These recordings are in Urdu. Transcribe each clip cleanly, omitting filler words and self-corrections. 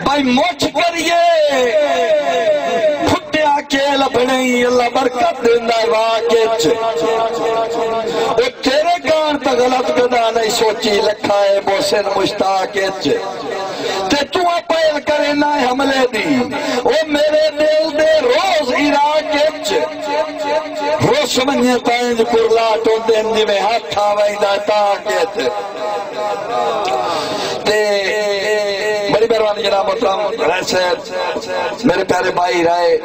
بھائی موچ کریے پھٹیا کے لبنی اللہ برکت دیندہ واقع وہ تیرے کان تا غلط گدا نہیں سوچی لکھا ہے محسن مشتاق تے تو اپیل کرے نہ حملے دی وہ میرے دل دے روز عراق روز منی تائنج پرلاتوں دن جی میں ہاتھ آوائی دا تاکت تے بڑی بہروانی جناب محترم رائے صاحب میرے پیارے بھائی رائے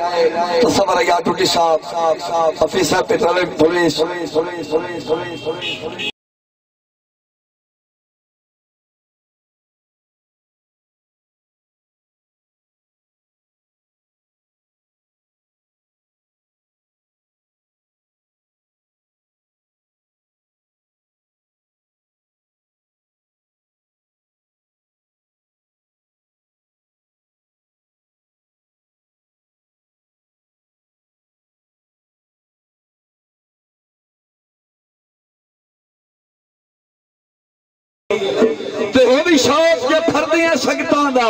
تصور یا ٹوٹی صاحب افیسر پیٹرولیم پولیس تے وہ بھی شوق کے پھردیاں سکتان دا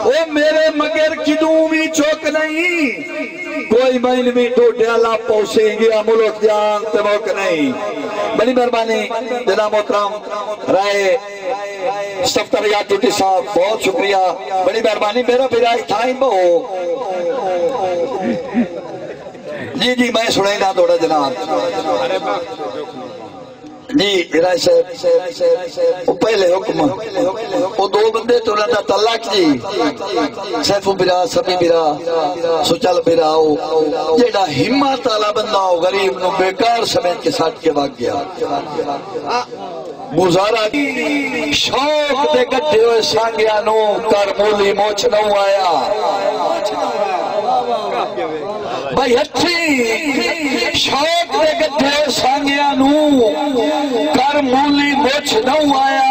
وہ میرے مگر کدوں بھی چوک نہیں کوئی مہین بھی ٹوٹے اللہ پوسیں گیا ملک جان تے موک نہیں بڑی مہربانی جناب محترم رائے سفتر یا ٹوٹی صاحب بہت شکریہ بڑی مہربانی میرا بھی ٹائم بہو جی میں سنائی نہ دوڑا جناب جی رائے صاحب پہلے حکم وہ دو بندے تو انہوں نے طلاق جی سیفو برا سبی برا سچل برا ہو جیڑا ہمت والا بندہ ہو غریب نو بیکار سمیت کے ساتھ کے واق گیا گزارا شوق دے گٹھے ہوئے سانگیا نو کر مولی موچ نو آیا بھائی اچھی شوق دے گٹھے ہوئے سانگیا نو کر مولی موچ نو آیا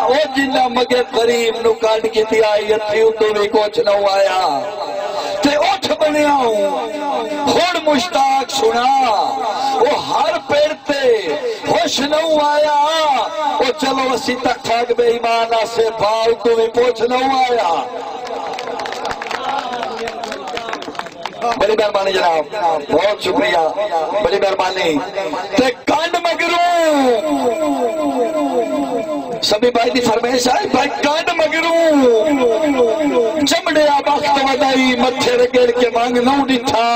او جنہ مگے قریب نو کاٹ کی تھی آئی اچھی اتو بھی کوچ نو آیا تے اٹھ بنیا ہوں خود مشتاق سنا وہ ہر پیڑتے خوش نو آیا وہ چلو اسی تک ٹھاک بے ایمانہ سے بھاؤ تو بھی پوچھ نو آیا بڑی مہربانی جناب بہت شکریہ بڑی مہربانی تے کانڈ مگروں سبھی بھائی دی فرمائش آئی بھائی کانڈ مگروں چمڑے آباخت ودائی متھے رگڑ کے مانگ نو ڈٹھا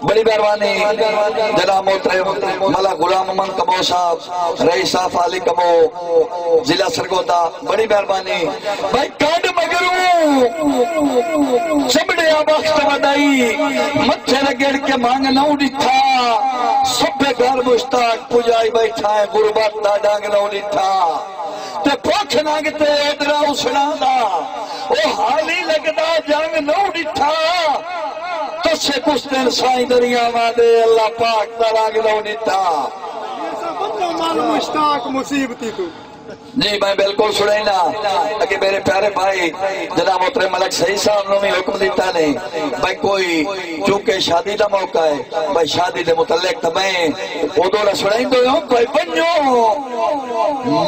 بڑی مہربانی جناب محترم مولا غلام محمد کمو صاحب رئیس صاحب علی کمو ضلع سرگودا بڑی مہربانی بھائی کانڈ مگروں چمڑے آباخت ودائی متھے رگڑ کے مانگ نو ڈٹھا سب گھر مشتاق پجائی بیٹھا ہے غربت دا ڈانگ نو ڈٹھا تے پوکھ نانگتے ادرا اسنا دا او حالی لگدا جنگ نو ڈٹھا تو سے کچھ دن سائیں دریا مادے اللہ پاک دا رنگ نو ڈٹھا مشتاق مصیبتی تو جی میں بالکل سنیں نا کہ میرے پیارے بھائی جناب محترم ملک صحیح صاحب نے بھی حکم دیتا نہیں بھائی کوئی چونکہ شادی دا موقع ہے بھائی شادی دے متعلق تو میں وہ دوڑا سنیں دو ہوں بھائی بنیو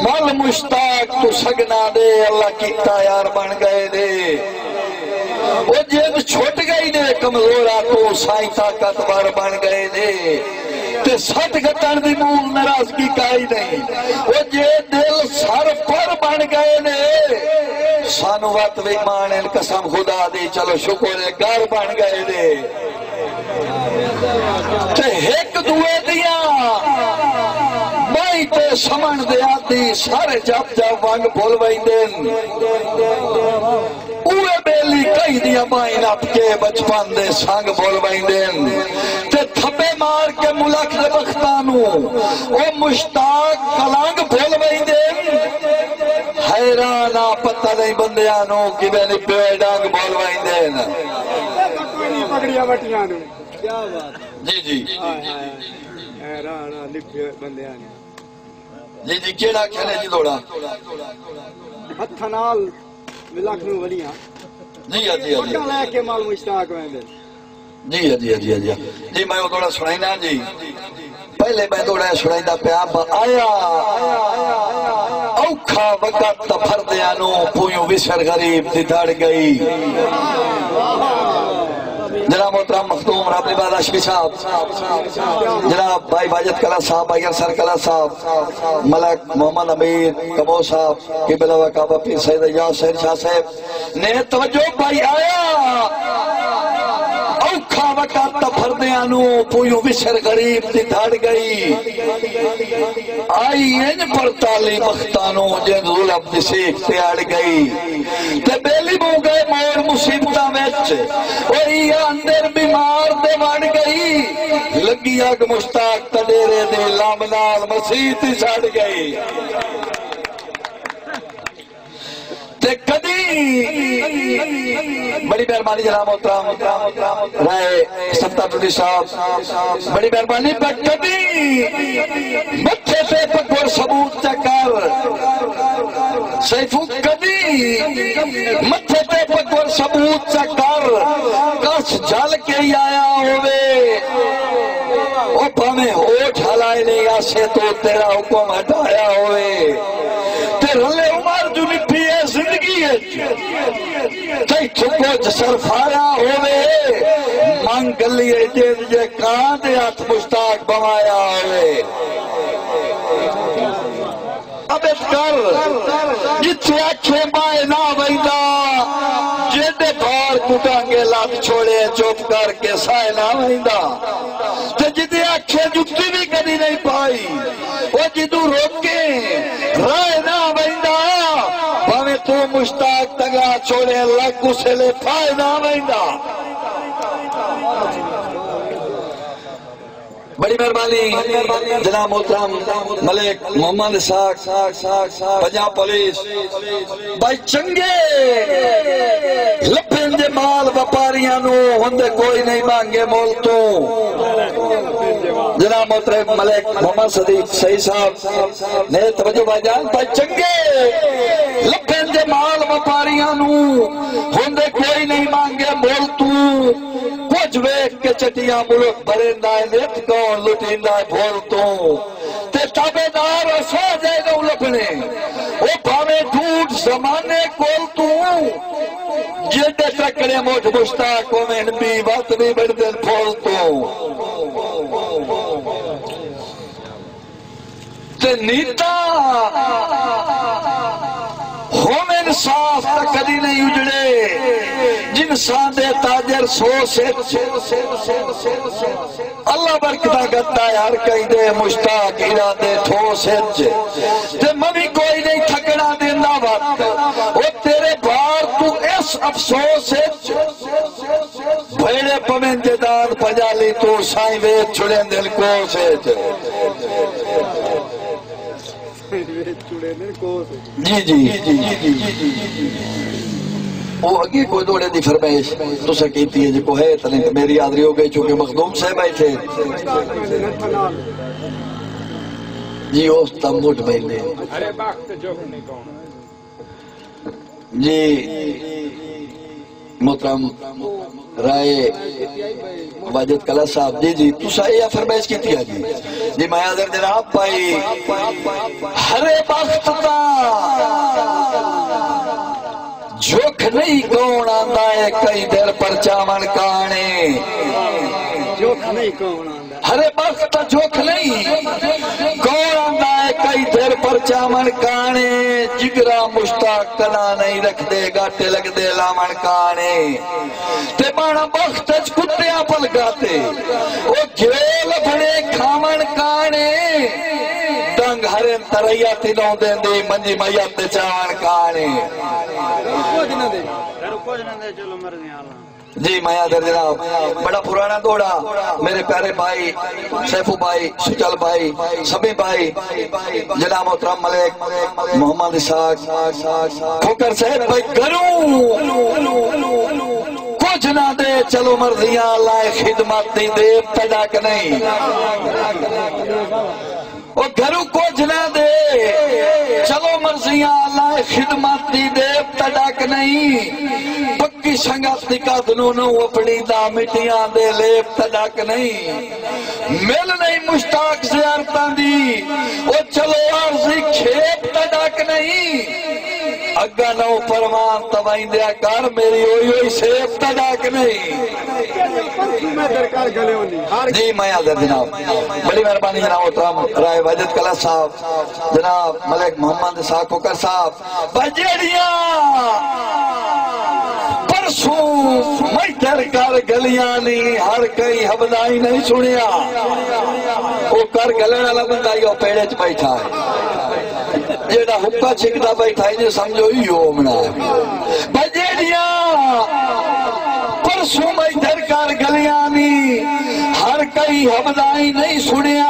مل مشتاق تو سگنا دے اللہ کی تیار بن گئے دے وہ جیب چھوٹ گئی دے کمزورا تو سائیں طاقتور بن گئے دے تے سٹ گتن دی مول ناراضگی کائی نہیں وہ جے دل سر پر بن گئے نے سانو وقت بھی مانن قسم خدا دی چلو شکر ہے گھر بن گئے دے تے ایک دوے دیاں بائی تے سمن دے آتی سارے جب جب وانگ بھول بائی دن اوے بیلی کئی دیا بائن اپ کے بچپن دے سانگ بھول بائی دن تے تھپے مار کے ملک دے بختانو او مشتاق کلانگ بھول بائی دن حیرانا پتہ نہیں بندیانو کہ میں نے پیوے ڈانگ بھول بائی دن پکڑیا بٹیانو جی جی حیرانا لپے بندیانو جی جی کیڑا کھلے جی دوڑا ہتھنال ملک نو ولیاں جی جی جی پکا لے کے مال مشتاق میں دے جی جی جی جی جی میں وہ دوڑا سنائی نا جی پہلے میں دوڑا سنائی دا پہ آپ آیا او وقت پھردیانو پویوں وسر غریب دی دھڑ گئی جناب محترم مختوم رابطی باد اشبی صاحب جناب بھائی باجد کلا صاحب بھائی ارسر کلا صاحب ملک محمد امیر کمو صاحب قبلہ وقابہ پیر سید ایاز سید شاہ صاحب نے توجہ بھائی آیا اوکھا وقت پھردیانو پویوں وسر غریب دی دھڑ گئی آئی ان پر تالی مختانو جن ظلم دی سیکھ تے اڑ گئی تے بیلی بو گئے مور مصیبتہ وچ وہی اندر بیمار دے وڑ گئی لگی اگ مشتاق تڈیرے دے لامنال مسیح تی سڑ گئی تے کدی بڑی مہربانی جناب محترم رائے سبتا ٹوٹی صاحب بڑی مہربانی پر کدی بچے سے پکور ثبوت چکر سیفو کدی متھے تے پکور ثبوت چکر کس جل کے ہی آیا ہوئے او پہمیں ہوٹھ ہلائے نہیں آسے تو تیرا حکم ہٹایا ہوئے تے رلے عمر جو نپی ہے زندگی ہے تے چھکو جسر فایا ہوئے مانگ لیے جے کان دے ہاتھ مشتاق بمایا ہوئے ثابت کر جتھے اکھے مائے نہ ویندہ جیدے بھار کٹانگے لات چھوڑے چوپ کر کے سائے نہ ویندہ تے جدے اکھے جتی بھی کدی نہیں پائی وہ جدو روکے رائے نہ ویندہ بھاوے تو مشتاق تگا چھوڑے اللہ کو سے لے پائے نہ ویندہ بڑی مہربانی جناب محترم ملک محمد اسحاق پنجاب پولیس بھائی چنگے لپن دے مال وپاریاں نو ہندے کوئی نہیں مانگے مول تو جناب محترم ملک محمد صدیق صحیح صاحب نے توجہ بھائی جان بھائی چنگے لپن دے مال وپاریاں نو ہندے کوئی نہیں مانگے مول تو کچھ ویک کے چٹیاں ملک بھرندہ نیت کون لٹیندہ بھولتوں تے تابیدار سو جائے گا لپنے وہ بھامے جھوٹ زمانے کولتوں جیدے تکڑے موٹ مشتاقوں میں نبی وقت بھی بڑھ دن بھولتوں تے نیتا ہوم انصاف تک کدی نہیں اجڑے جنسان دے تاجر سو سے اللہ برکتہ گتا ہے ہر کئی دے مشتاق ارادے ٹھو سچ تے ممی کوئی نہیں تھکڑا دیندہ وقت وہ تیرے بار تو اس افسوس سچ بھیڑے پمین جدان پجالی تو سائیں ویت چھڑیں دل کو سچ جی جی وہ اگے کوئی دوڑے دی فرمائش تو سکیتی ہے جی کو ہے تلیں میری یادری ہو گئی چونکہ مخدوم سے بیٹھے جی اس تموٹ بیلے جی محترم رائے واجد کلا صاحب جی تو سائیہ فرمائش کی تھی جی جی میں حضر جناب پائی ہرے وقت تا جھوک نہیں کون آندہ ہے کئی دیر پر چامن کانے جھوک نہیں کون آندہ ہرے وقت تا جھوک نہیں کون آندہ ہے کئی دیر پر چامن کانے جگرہ مشتاق کنا نہیں رکھ دے گاٹے لگ دے لامن کانے تے مانا وقت اچ کتیاں پل گاتے وہ گھیل بھڑے کھامن کانے ڈنگ ہرن تریاتی نو دیں دے منجی میات چاون کانے جی میں آدھر جناب بڑا پرانا دوڑا میرے پیارے بھائی سیفو بھائی سچل بھائی سبھی بھائی جناب محترم ملک محمد اسحاق کھوکر صاحب بھائی گھروں کچھ نہ دے چلو مرضیاں لائے خدمت دی دے تجاک نہیں وہ گھروں کچھ نہ دے چلو مرضیاں اللہ خدمت دی دے تڈاک نہیں پکی سنگت کا دنونو اپنی دا مٹیاں دے لیپ تڈاک نہیں مل نہیں مشتاق زیارتاں دی وہ چلو عرضی کھیپ تڈاک نہیں اگا نو فرمان تبائیں دیا کر میری ہوئی سیف تداک نہیں میں درکار گلے ہونی جی میں حاضر جناب بڑی مہربانی جناب محترم رائے واجد کلا صاحب جناب ملک محمد اسحاق کوکر صاحب بجیڑیاں پرسوں میں درکار گلیاں نہیں ہر کئی حبدائی نہیں سنیا وہ کر گلن والا بندہ یہ پیڑے چ بیٹھا ہے جیڑا حکا چھکتا بیٹھا ہے جو سمجھو ہی ہو منا بجیڑیاں پرسوں میں درکار گلیاں نہیں ہر کئی حبدائی نہیں سنیا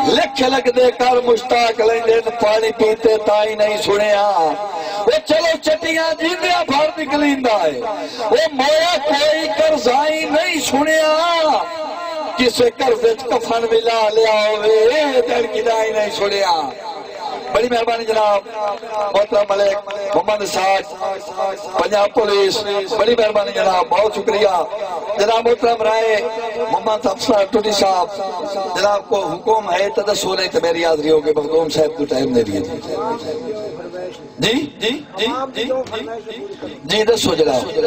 لکھ لگ دے کر مشتاق لیندے پانی پیتے تائی نہیں سنیا وہ چلو چٹیاں جیندیاں بھر نکلیندا ہے وہ مویا کوئی قرضائی نہیں سنیا کسے قرض کفن ملا لیا ہوئے در کدائی نہیں سنیا بڑی مہربانی جناب محترم ملک محمد اسحاق پنجاب پولیس بڑی مہربانی جناب بہت شکریہ جناب محترم رائے محمد افسر ٹوٹی صاحب جناب کو حکم ہے تدسو نہیں تو میری حاضری ہوگی مخدوم صاحب کو ٹائم دے دیے جی جی جی جی جی دسو جناب